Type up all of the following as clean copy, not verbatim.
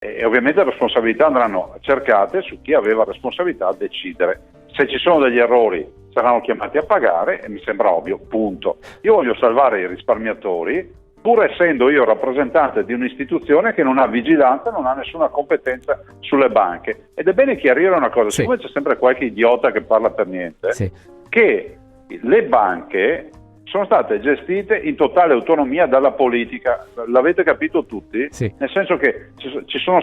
e ovviamente le responsabilità andranno cercate su chi aveva responsabilità a decidere. Se ci sono degli errori saranno chiamati a pagare, e mi sembra ovvio, punto. Io voglio salvare i risparmiatori, pur essendo io rappresentante di un'istituzione che non ha vigilanza, non ha nessuna competenza sulle banche. Ed è bene chiarire una cosa, siccome c'è sempre qualche idiota che parla per niente, che le banche sono state gestite in totale autonomia dalla politica, l'avete capito tutti? Nel senso che ci sono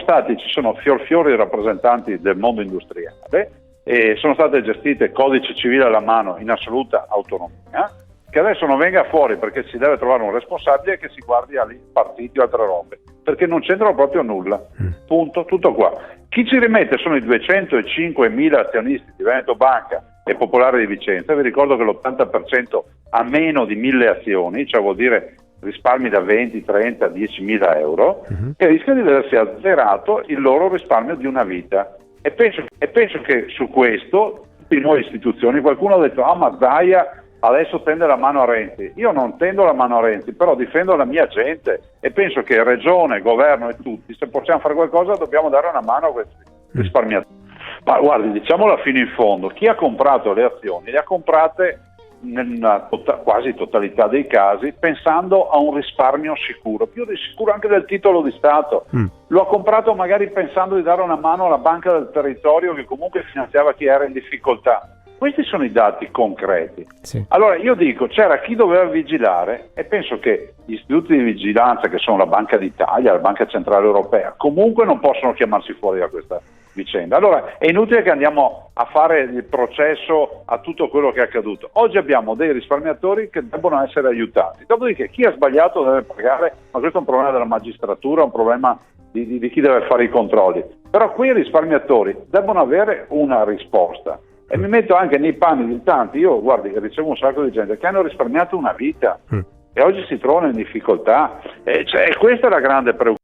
fior di rappresentanti del mondo industriale e sono state gestite codice civile alla mano in assoluta autonomia, che adesso non venga fuori perché si deve trovare un responsabile che si guardi ai partiti o altre robe, perché non c'entrano proprio nulla, punto, tutto qua. Chi ci rimette sono i 205.000 azionisti di Veneto Banca e Popolare di Vicenza. Vi ricordo che l'80% ha meno di 1.000 azioni, cioè vuol dire risparmi da 20, 30, 10.000 euro, e rischiano di vedersi azzerato il loro risparmio di una vita. E penso che su questo, tutte noi istituzioni, qualcuno ha detto ma Zaia adesso tende la mano a Renzi. Io non tendo la mano a Renzi, però difendo la mia gente e penso che regione, governo e tutti, se possiamo fare qualcosa dobbiamo dare una mano a questi risparmiatori. Ma guardi, diciamola fino in fondo, chi ha comprato le azioni le ha comprate nella quasi totalità dei casi pensando a un risparmio sicuro, più di sicuro anche del titolo di Stato. Lo ha comprato magari pensando di dare una mano alla banca del territorio che comunque finanziava chi era in difficoltà. Questi sono i dati concreti. Allora io dico, c'era chi doveva vigilare e penso che gli istituti di vigilanza, che sono la Banca d'Italia, la Banca Centrale Europea, comunque non possono chiamarsi fuori da questa vicenda. Allora è inutile che andiamo a fare il processo a tutto quello che è accaduto. Oggi abbiamo dei risparmiatori che debbono essere aiutati. Dopodiché chi ha sbagliato deve pagare, ma questo è un problema della magistratura, un problema di chi deve fare i controlli. Però quei risparmiatori debbono avere una risposta. E mi metto anche nei panni di tanti, io guardi, ricevo un sacco di gente che hanno risparmiato una vita e oggi si trovano in difficoltà. Questa è la grande preoccupazione.